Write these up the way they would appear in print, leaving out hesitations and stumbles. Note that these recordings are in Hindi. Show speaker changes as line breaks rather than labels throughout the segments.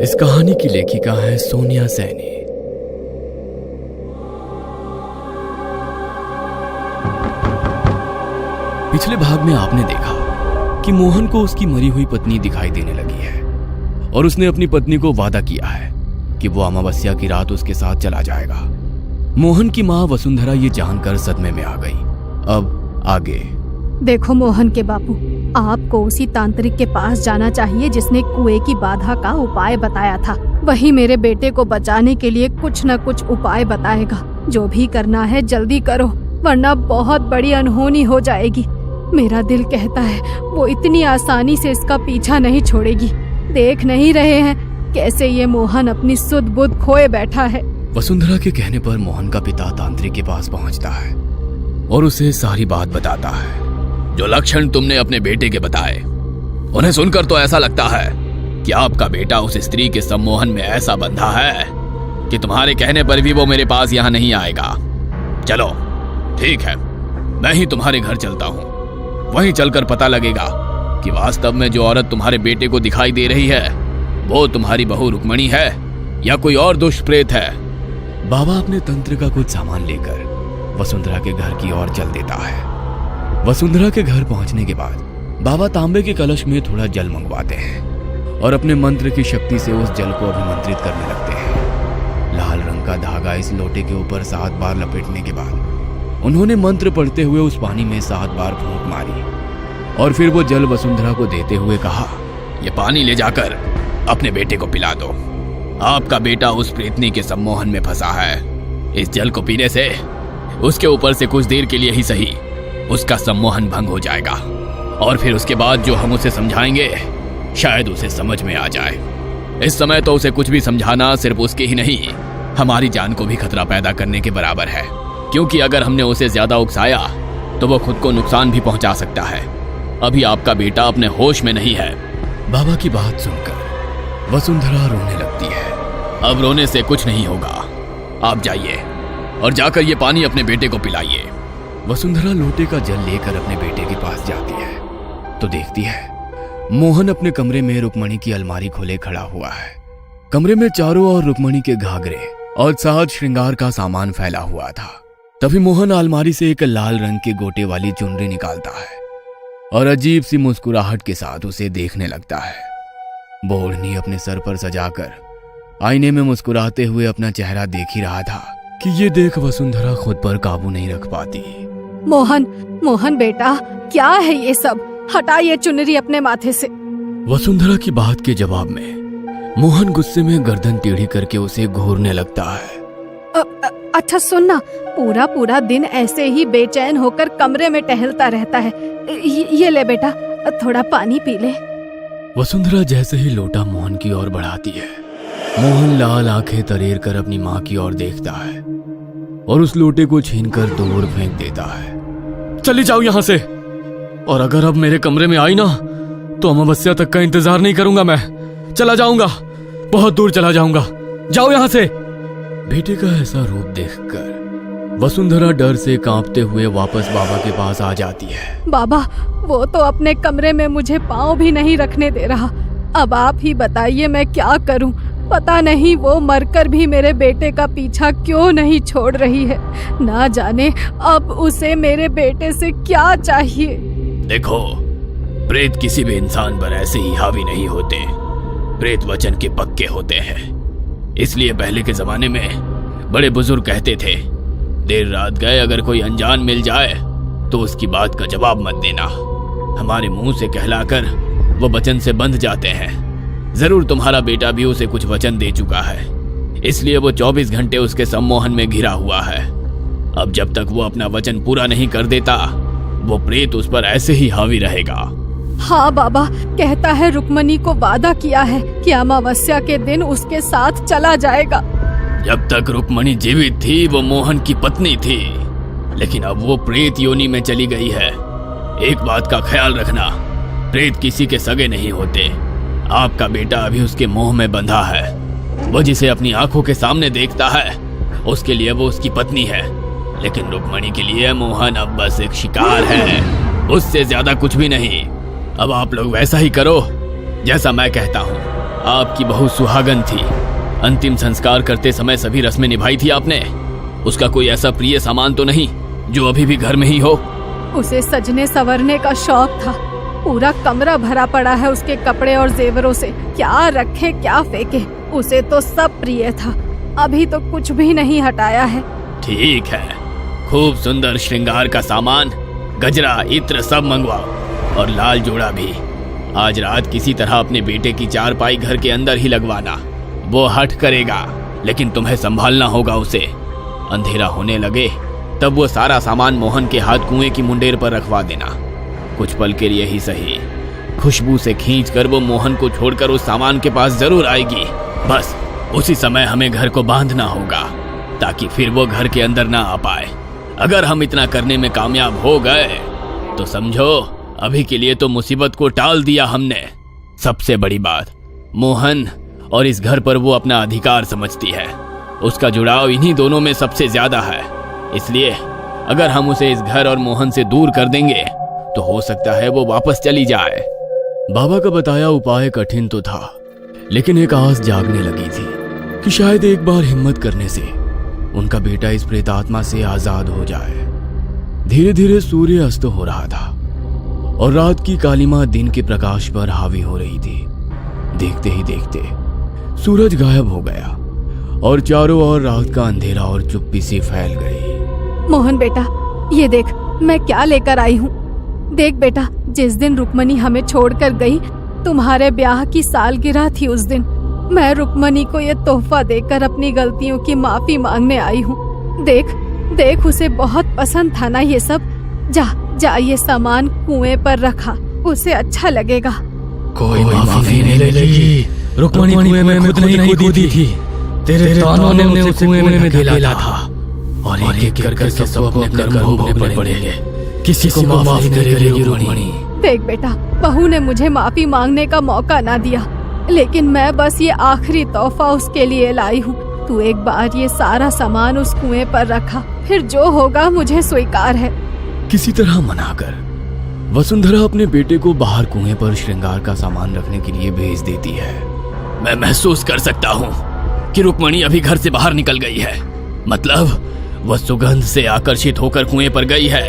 इस कहानी की लेखिका है सोनिया सैनी। पिछले भाग में आपने देखा कि मोहन को उसकी मरी हुई पत्नी दिखाई देने लगी है और उसने अपनी पत्नी को वादा किया है कि वो अमावस्या की रात उसके साथ चला जाएगा। मोहन की माँ वसुंधरा ये जानकर सदमे में आ गई। अब आगे
देखो मोहन के बापू, आपको उसी तांत्रिक के पास जाना चाहिए जिसने कुएं की बाधा का उपाय बताया था। वही मेरे बेटे को बचाने के लिए कुछ न कुछ उपाय बताएगा। जो भी करना है जल्दी करो, वरना बहुत बड़ी अनहोनी हो जाएगी। मेरा दिल कहता है वो इतनी आसानी से इसका पीछा नहीं छोड़ेगी। देख नहीं रहे हैं कैसे ये मोहन अपनी सुध बुध खोए बैठा है।
वसुंधरा के कहने पर मोहन का पिता तांत्रिक के पास पहुंचता है और उसे सारी बात बताता है। जो लक्षण तुमने अपने बेटे के बताए, उन्हें सुनकर तो ऐसा लगता है कि आपका बेटा उस स्त्री के सम्मोहन में ऐसा बंधा है कि तुम्हारे कहने पर भी वो मेरे पास यहाँ नहीं आएगा। चलो ठीक है, मैं ही तुम्हारे घर चलता हूँ। वहीं चलकर पता लगेगा कि वास्तव में जो औरत तुम्हारे बेटे को दिखाई दे रही है वो तुम्हारी बहू रुक्मणी है या कोई और दुष्ट प्रेत है। बाबा अपने तंत्र का कुछ सामान लेकर वसुंधरा के घर की ओर चल देता है। वसुंधरा के घर पहुंचने के बाद बाबा तांबे के कलश में थोड़ा जल मंगवाते हैं और अपने मंत्र की शक्ति से उस जल को अभिमंत्रित करने लगते हैं। लाल रंग का धागा इस लोटे के ऊपर 7 बार लपेटने के बाद उन्होंने मंत्र पढ़ते हुए उस पानी में 7 बार फूंक मारी और फिर वो जल वसुंधरा को देते हुए कहा, ये पानी ले जाकर अपने बेटे को पिला दो। आपका बेटा उस प्रेतनी के सम्मोहन में फंसा है। इस जल को पीने से उसके ऊपर से कुछ देर के लिए ही सही उसका सम्मोहन भंग हो जाएगा और फिर उसके बाद जो हम उसे समझाएंगे शायद उसे समझ में आ जाए। इस समय तो उसे कुछ भी समझाना सिर्फ उसके ही नहीं, हमारी जान को भी खतरा पैदा करने के बराबर है, क्योंकि अगर हमने उसे ज्यादा उकसाया तो वो खुद को नुकसान भी पहुंचा सकता है। अभी आपका बेटा अपने होश में नहीं है। बाबा की बात सुनकर वसुंधरा रोने लगती है। अब रोने से कुछ नहीं होगा, आप जाइए और जाकर ये पानी अपने बेटे को पिलाइए। वसुंधरा लोटे का जल लेकर अपने बेटे के पास जाती है तो देखती है मोहन अपने कमरे में रुक्मणी की अलमारी खोले खड़ा हुआ है। कमरे में चारों ओर रुक्मणी के घाघरे और साज श्रृंगार का सामान फैला हुआ था। तभी मोहन अलमारी से एक लाल रंग के गोटे वाली चुनरी निकालता है और अजीब सी मुस्कुराहट के साथ उसे देखने लगता है। वो ओढ़नी अपने सर पर सजाकर आईने में मुस्कुराते हुए अपना चेहरा देख ही रहा था कि ये देख वसुंधरा खुद पर काबू नहीं रख पाती।
मोहन बेटा, क्या है ये सब? हटा ये चुनरी अपने माथे से।
वसुंधरा की बात के जवाब में मोहन गुस्से में गर्दन टेढ़ी करके उसे घूरने लगता है।
अच्छा सुनना, पूरा दिन ऐसे ही बेचैन होकर कमरे में टहलता रहता है। ये ले बेटा, थोड़ा पानी पी ले।
वसुंधरा जैसे ही लोटा मोहन की ओर बढ़ाती है, मोहन लाल आंखें तरेर कर अपनी माँ की ओर देखता है और उस लोटे को छीनकर दूर फेंक देता है। चली जाओ यहाँ से, और अगर अब मेरे कमरे में आई ना तो अमावस्या तक का इंतजार नहीं करूंगा। मैं चला जाऊंगा, बहुत दूर चला जाऊंगा। जाओ यहाँ से। बेटे का ऐसा रूप देखकर वसुंधरा डर से कांपते हुए वापस बाबा के पास आ जाती है।
बाबा, वो तो अपने कमरे में मुझे पाँव भी नहीं रखने दे रहा। अब आप ही बताइए मैं क्या करूं? पता नहीं वो मरकर भी मेरे बेटे का पीछा क्यों नहीं छोड़ रही है। ना जाने अब उसे मेरे बेटे से क्या चाहिए।
देखो, प्रेत किसी भी इंसान पर ऐसे ही हावी नहीं होते। प्रेत वचन के पक्के होते हैं। इसलिए पहले के जमाने में बड़े बुजुर्ग कहते थे, देर रात गए अगर कोई अनजान मिल जाए तो उसकी बात का जवाब मत देना। हमारे मुंह से कहलाकर वो वचन से बंध जाते हैं। जरूर तुम्हारा बेटा भी उसे कुछ वचन दे चुका है, इसलिए वो 24 घंटे उसके सम्मोहन में घिरा हुआ है। अब जब तक वो अपना वचन पूरा नहीं कर देता, वो प्रेत उस पर ऐसे ही हावी रहेगा।
हाँ बाबा, कहता है रुक्मणी को वादा किया है कि अमावस्या के दिन उसके साथ चला जाएगा।
जब तक रुक्मणी जीवित थी वो मोहन की पत्नी थी, लेकिन अब वो प्रेत योनि में चली गई है। एक बात का ख्याल रखना, प्रेत किसी के सगे नहीं होते। आपका बेटा अभी उसके मोह में बंधा है। वो जिसे अपनी आंखों के सामने देखता है उसके लिए वो उसकी पत्नी है, लेकिन रुक्मणी के लिए मोहन अब बस एक शिकार है, उससे ज्यादा कुछ भी नहीं। अब आप लोग वैसा ही करो जैसा मैं कहता हूँ। आपकी बहू सुहागन थी। अंतिम संस्कार करते समय सभी रस्में निभाई थी आपने। उसका कोई ऐसा प्रिय सामान तो नहीं जो अभी भी घर में ही हो?
उसे सजने संवरने का शौक था। पूरा कमरा भरा पड़ा है उसके कपड़े और जेवरों से। क्या रखे क्या फेंके, उसे तो सब प्रिय था। अभी तो कुछ भी नहीं हटाया है।
ठीक है, खूब सुंदर श्रृंगार का सामान, गजरा, इत्र सब मंगवाओ और लाल जोड़ा भी। आज रात किसी तरह अपने बेटे की चारपाई घर के अंदर ही लगवाना। वो हट करेगा, लेकिन तुम्हें संभालना होगा उसे। अंधेरा होने लगे तब वो सारा सामान मोहन के हाथ कुएं की मुंडेर पर रखवा देना। कुछ पल के लिए ही सही, खुशबू से खींचकर वो मोहन को छोड़कर उस सामान के पास जरूर आएगी। बस उसी समय हमें घर को बांधना होगा ताकि फिर वो घर के अंदर ना आ पाए। अगर हम इतना करने में कामयाब हो गए तो समझो अभी के लिए तो मुसीबत को टाल दिया हमने। सबसे बड़ी बात, मोहन और इस घर पर वो अपना अधिकार समझती है। उसका जुड़ाव इन्हीं दोनों में सबसे ज्यादा है। इसलिए अगर हम उसे इस घर और मोहन से दूर कर देंगे तो हो सकता है वो वापस चली जाए। बाबा का बताया उपाय कठिन तो था, लेकिन एक आस जागने लगी थी कि शायद एक बार हिम्मत करने से उनका बेटा इस प्रेतात्मा से आजाद हो जाए। धीरे धीरे सूर्य अस्त हो रहा था और रात की कालिमा दिन के प्रकाश पर हावी हो रही थी। देखते ही देखते सूरज गायब हो गया और चारों ओर रात का अंधेरा और चुप्पी सी फैल गई।
मोहन बेटा, ये देख मैं क्या लेकर आई हूँ। देख बेटा, जिस दिन रुक्मणी हमें छोड़कर गई, तुम्हारे ब्याह की सालगिरह थी उस दिन। मैं रुक्मणी को ये तोहफा देकर अपनी गलतियों की माफी मांगने आई हूँ। देख देख, उसे बहुत पसंद था ना ये सब। जा जा, ये सामान कुएं पर रखा, उसे अच्छा लगेगा।
कोई माफी नहीं लेगी। रुक्मणी कुएं में खुद नहीं कूदी थी। तेरे तानों ने उसे कुएं में धकेला था और एक एक करके सबको अपने कर्म भोगने पड़ेंगे। किसी को माफ नहीं करेगी रुक्मणी।
देख बेटा, बहू ने मुझे माफी मांगने का मौका ना दिया, लेकिन मैं बस ये आखिरी तोहफा उसके लिए लाई हूँ। तू एक बार ये सारा सामान उस कुएं पर रखा, फिर जो होगा मुझे स्वीकार है।
किसी तरह मनाकर वसुंधरा अपने बेटे को बाहर कुएं पर श्रृंगार का सामान रखने के लिए भेज देती है। मैं महसूस कर सकता हूँ कि रुक्मणी अभी घर से बाहर निकल गई है। मतलब वह सुगंध से आकर्षित होकर कुएं पर गई है।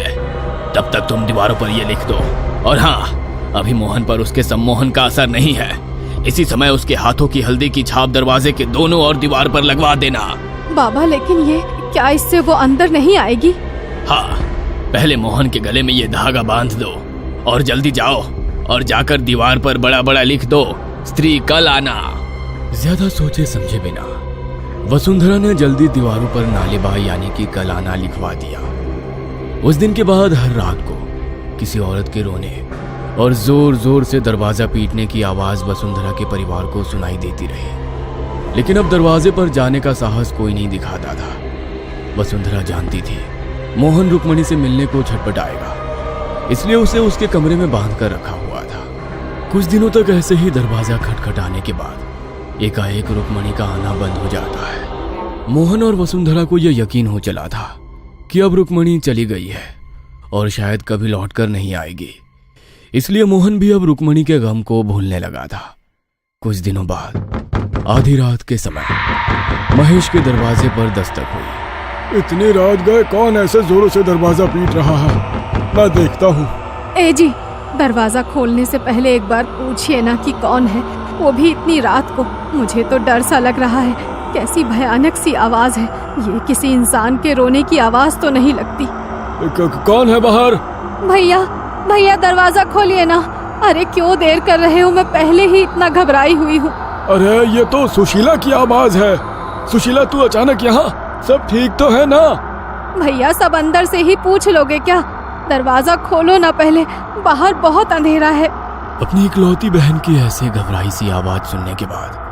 तब तक तुम दीवारों पर ये लिख दो। और हाँ, अभी मोहन पर उसके सम्मोहन का असर नहीं है। इसी समय उसके हाथों की हल्दी की छाप दरवाजे के दोनों ओर दीवार पर लगवा देना।
बाबा, लेकिन ये क्या, इससे वो अंदर नहीं आएगी?
हाँ, पहले मोहन के गले में ये धागा बांध दो और जल्दी जाओ और जाकर दीवार पर बड़ा बड़ा लिख दो, स्त्री कल आना। ज्यादा सोचे समझे बिना वसुंधरा ने जल्दी दीवारों पर नालेबा यानी कि कल आना लिखवा दिया। उस दिन के बाद हर रात को किसी औरत के रोने और जोर जोर से दरवाजा पीटने की आवाज वसुंधरा के परिवार को सुनाई देती रही, लेकिन अब दरवाजे पर जाने का साहस कोई नहीं दिखाता था। वसुंधरा जानती थी मोहन रुक्मणी से मिलने को छटपटाएगा, इसलिए उसे उसके कमरे में बांध कर रखा हुआ था। कुछ दिनों तक ऐसे ही दरवाजा खटखटाने के बाद एकाएक रुक्मणी का आना बंद हो जाता है। मोहन और वसुंधरा को यह यकीन हो चला था कि अब रुक्मणी चली गई है और शायद कभी लौटकर नहीं आएगी, इसलिए मोहन भी अब रुक्मणी के गम को भूलने लगा था। कुछ दिनों बाद आधी रात के समय महेश के दरवाजे पर दस्तक हुई।
इतनी रात गए, कौन ऐसे जोरों से दरवाजा पीट रहा है? मैं देखता हूँ।
ए जी, दरवाजा खोलने से पहले एक बार पूछिए ना कि कौन है, वो भी इतनी रात को। मुझे तो डर सा लग रहा है। कैसी भयानक सी आवाज है। ये किसी इंसान के रोने की आवाज तो नहीं लगती।
कौन है बाहर?
भैया भैया, दरवाजा खोलिए ना। अरे क्यों देर कर रहे हो, मैं पहले ही इतना घबराई हुई हूँ।
अरे ये तो सुशीला की आवाज है। सुशीला, तू अचानक यहाँ? सब ठीक तो है ना?
भैया, सब अंदर से ही पूछ लोगे क्या? दरवाजा खोलो ना पहले, बाहर बहुत अंधेरा है।
अपनी इकलौती बहन की ऐसे घबराई सी आवाज सुनने के बाद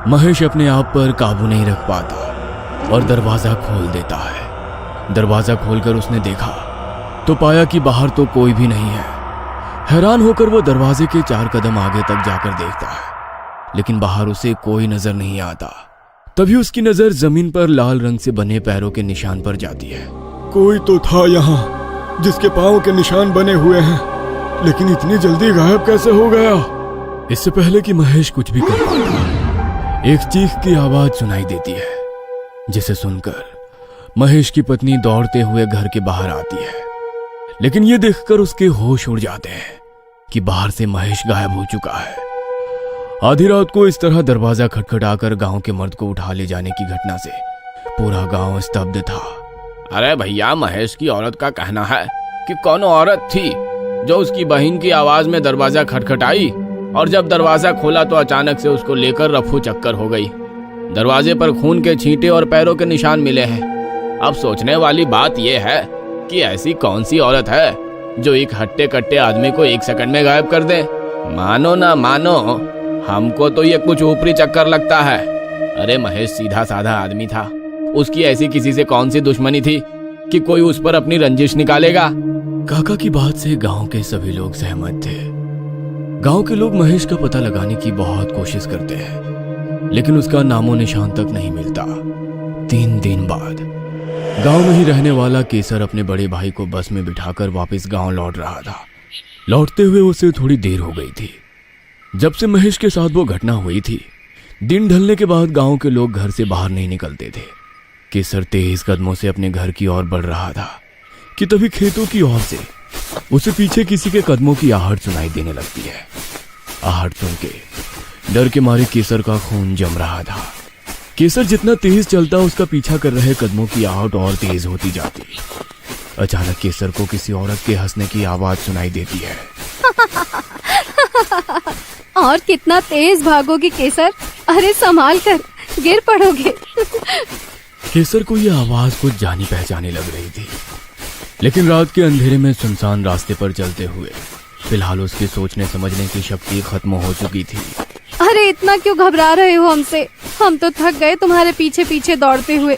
महेश अपने आप पर काबू नहीं रख पाता और दरवाजा खोल देता है। दरवाजा खोलकर उसने देखा तो पाया कि बाहर तो कोई भी नहीं है। हैरान होकर वो दरवाजे के 4 कदम आगे तक जाकर देखता है, लेकिन बाहर उसे कोई नजर नहीं आता। तभी उसकी नजर जमीन पर लाल रंग से बने पैरों के निशान पर जाती है।
कोई तो था यहाँ जिसके पाँव के निशान बने हुए हैं, लेकिन इतनी जल्दी गायब कैसे हो गया?
इससे पहले कि महेश कुछ भी कर पाता एक चीख की आवाज सुनाई देती है, जिसे सुनकर महेश की पत्नी दौड़ते हुए घर के बाहर आती है। लेकिन ये देखकर उसके होश उड़ जाते हैं कि बाहर से महेश गायब हो चुका है। आधी रात को इस तरह दरवाजा खटखटाकर गांव के मर्द को उठा ले जाने की घटना से पूरा गांव स्तब्ध था। अरे भैया, महेश की औरत का कहना है कि कौन औरत थी जो उसकी बहन की आवाज में दरवाजा खटखटाई, और जब दरवाजा खोला तो अचानक से उसको लेकर रफू चक्कर हो गई। दरवाजे पर खून के छींटे और पैरों के निशान मिले हैं। अब सोचने वाली बात यह है कि ऐसी कौन सी औरत है जो एक हट्टे कट्टे आदमी को 1 सेकंड में गायब कर दे। मानो ना मानो, हमको तो ये कुछ ऊपरी चक्कर लगता है। अरे महेश सीधा साधा आदमी था, उसकी ऐसी किसी से कौन सी दुश्मनी थी कि कोई उस पर अपनी रंजिश निकालेगा। काका की बात से गांव के सभी लोग सहमत थे। गांव के लोग महेश का पता लगाने की बहुत कोशिश करते हैं, लेकिन उसका नामो निशान तक नहीं मिलता। 3 दिन बाद गांव में ही रहने वाला केसर अपने बड़े भाई को बस में बिठाकर वापस गांव लौट रहा था। लौटते हुए उसे थोड़ी देर हो गई थी। जब से महेश के साथ वो घटना हुई थी, दिन ढलने के बाद गांव के लोग घर से बाहर नहीं निकलते थे। केसर तेज कदमों से अपने घर की ओर बढ़ रहा था कि तभी खेतों की ओर से उसे पीछे किसी के कदमों की आहट सुनाई देने लगती है। आहट सुन के डर के मारे केसर का खून जम रहा था। केसर जितना तेज चलता, उसका पीछा कर रहे कदमों की आहट और तेज होती जाती। अचानक केसर को किसी औरत के हंसने की आवाज सुनाई देती है।
और कितना तेज भागोगे केसर, अरे संभाल कर, गिर पड़ोगे।
केसर को यह आवाज कुछ जानी पहचानी लग रही थी, लेकिन रात के अंधेरे में सुनसान रास्ते पर चलते हुए फिलहाल उसके सोचने समझने की शक्ति खत्म हो चुकी थी।
अरे इतना क्यों घबरा रहे हो हमसे? हम तो थक गए तुम्हारे पीछे पीछे दौड़ते हुए।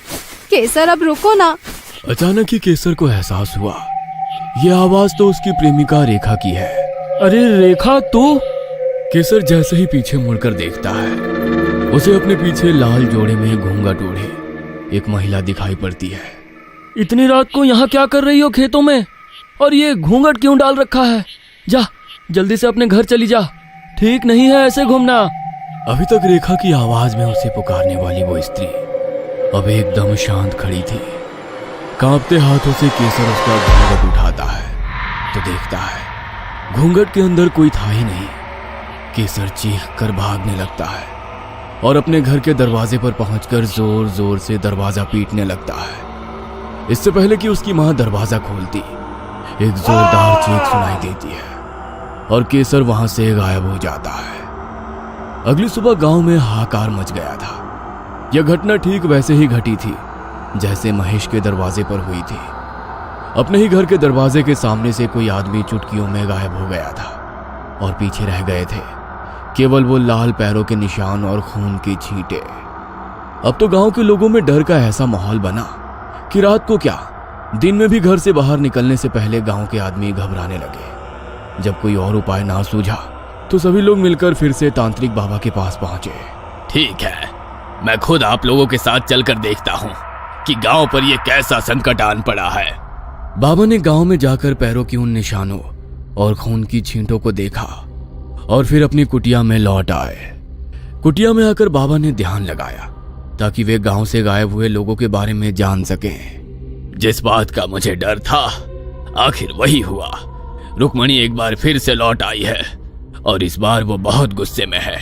केसर अब रुको ना।
अचानक ही केसर को एहसास हुआ, यह आवाज तो उसकी प्रेमिका रेखा की है। अरे रेखा, तो केसर जैसे ही पीछे मुड़कर देखता है, उसे अपने पीछे लाल जोड़े में घूंघट ओढ़े एक महिला दिखाई पड़ती है।
इतनी रात को यहाँ क्या कर रही हो खेतों में? और ये घूंघट क्यों डाल रखा है? जा, जल्दी से अपने घर चली जा, ठीक नहीं है ऐसे घूमना।
अभी तक रेखा की आवाज में उसे पुकारने वाली वो स्त्री अब एकदम शांत खड़ी थी। कांपते हाथों से केसर उसका घूंघट उठाता है तो देखता है घूंघट के अंदर कोई था ही नहीं। केसर चीख कर भागने लगता है और अपने घर के दरवाजे पर पहुंचकर जोर जोर से दरवाजा पीटने लगता है। इससे पहले कि उसकी मां दरवाजा खोलती, एक जोरदार चीख सुनाई देती है और केसर वहां से गायब हो जाता है। अगली सुबह गांव में हाहाकार मच गया था। यह घटना ठीक वैसे ही घटी थी जैसे महेश के दरवाजे पर हुई थी। अपने ही घर के दरवाजे के सामने से कोई आदमी चुटकियों में गायब हो गया था और पीछे रह गए थे केवल वो लाल पैरों के निशान और खून के छींटे। अब तो गांव के लोगों में डर का ऐसा माहौल बना कि रात को क्या, दिन में भी घर से बाहर निकलने से पहले गांव के आदमी घबराने लगे। जब कोई और उपाय ना सूझा तो सभी लोग मिलकर फिर से तांत्रिक बाबा के पास पहुंचे।
ठीक है, मैं खुद आप लोगों के साथ चलकर देखता हूँ कि गांव पर यह कैसा संकट आन पड़ा है।
बाबा ने गांव में जाकर पैरों की उन निशानों और खून की छींटों को देखा और फिर अपनी कुटिया में लौट आए। कुटिया में आकर बाबा ने ध्यान लगाया ताकि वे गांव से गायब हुए लोगों के बारे में जान सकें।
जिस बात का मुझे डर था आखिर वही हुआ। रुक्मणी एक बार फिर से लौट आई है और इस बार वो बहुत गुस्से में है।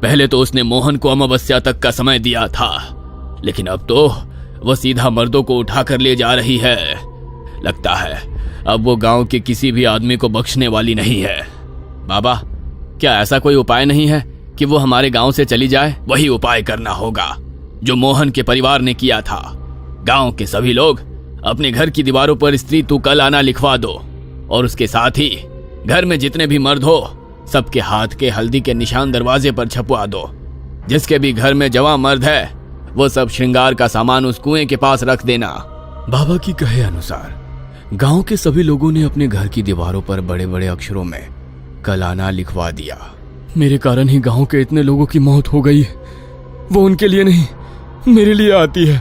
पहले तो उसने मोहन को अमावस्या तक का समय दिया था, लेकिन अब तो वो सीधा मर्दों को उठाकर ले जा रही है। लगता है अब वो गांव के किसी भी आदमी को बख्शने वाली नहीं है।
बाबा, क्या ऐसा कोई उपाय नहीं है कि वो हमारे गांव से चली जाए?
वही उपाय करना होगा जो मोहन के परिवार ने किया था। गांव के सभी लोग अपने घर की दीवारों पर स्त्री तू कल आना लिखवा दो और उसके साथ ही घर में जितने भी मर्द हो सबके हाथ के हल्दी के निशान दरवाजे पर छपवा दो। जिसके भी घर में जवां मर्द है वो सब श्रृंगार का सामान उस कुएं के पास रख देना।
बाबा की कहे अनुसार गांव के सभी लोगों ने अपने घर की दीवारों पर बड़े बड़े अक्षरों में कल आना लिखवा दिया।
मेरे कारण ही गांव के इतने लोगों की मौत हो गई। वो उनके लिए नहीं, मेरे लिए आती है।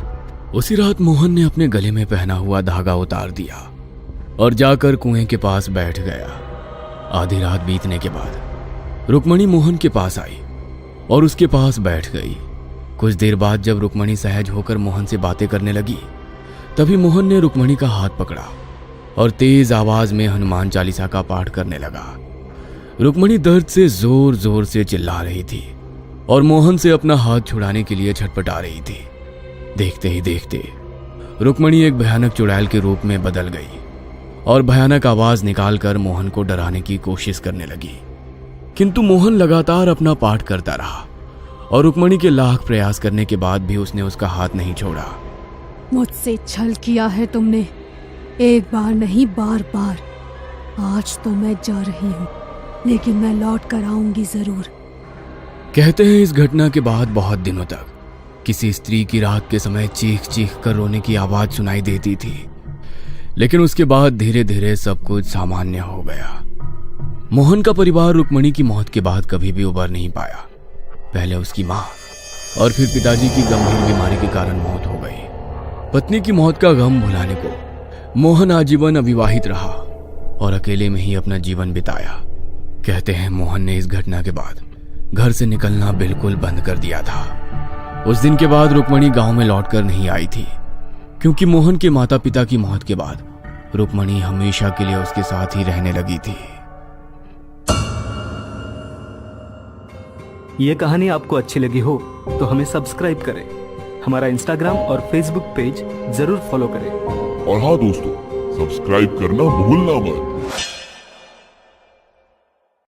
उसी रात मोहन ने अपने गले में पहना हुआ धागा उतार दिया और जाकर कुएं के पास बैठ गया। आधी रात बीतने के बाद रुक्मणी मोहन के पास आई
और उसके पास बैठ गई। कुछ देर बाद जब रुक्मणी सहज होकर मोहन से बातें करने लगी, तभी मोहन ने रुक्मणी का हाथ पकड़ा और तेज आवाज में हनुमान चालीसा का पाठ करने लगा। रुक्मणी दर्द से जोर जोर से चिल्ला रही थी और मोहन से अपना हाथ छुड़ाने के लिए छटपटा रही थी। देखते ही देखते रुक्मणी एक भयानक चुड़ैल के रूप में बदल गई और भयानक आवाज निकालकर मोहन को डराने की कोशिश करने लगी। किंतु मोहन लगातार अपना पाठ करता रहा और रुक्मणी के लाख प्रयास करने के बाद भी उसने उसका हाथ नहीं छोड़ा।
मुझसे छल किया है तुमने, एक बार नहीं बार बार। आज तो मैं जा रही हूँ, लेकिन मैं लौट कर आऊंगी जरूर।
कहते हैं इस घटना के बाद बहुत दिनों तक किसी स्त्री की रात के समय चीख चीख कर रोने की आवाज सुनाई देती थी, लेकिन उसके बाद धीरे धीरे सब कुछ सामान्य हो गया। मोहन का परिवार रुक्मणी की मौत के बाद कभी भी उबर नहीं पाया। पहले उसकी माँ और फिर पिताजी की गंभीर बीमारी के कारण मौत हो गई। पत्नी की मौत का गम भुलाने को मोहन आजीवन अविवाहित रहा और अकेले में ही अपना जीवन बिताया। कहते हैं मोहन ने इस घटना के बाद घर से निकलना बिल्कुल बंद कर दिया था। उस दिन के बाद रुक्मणी गांव में लौटकर नहीं आई थी, क्योंकि मोहन के माता पिता की मौत के बाद रुक्मणी हमेशा के लिए उसके साथ ही रहने लगी थी।
ये कहानी आपको अच्छी लगी हो तो हमें सब्सक्राइब करें, हमारा इंस्टाग्राम और फेसबुक पेज जरूर फॉलो करें।
और हाँ दोस्तों, सब्सक्राइब करना भूलना मत।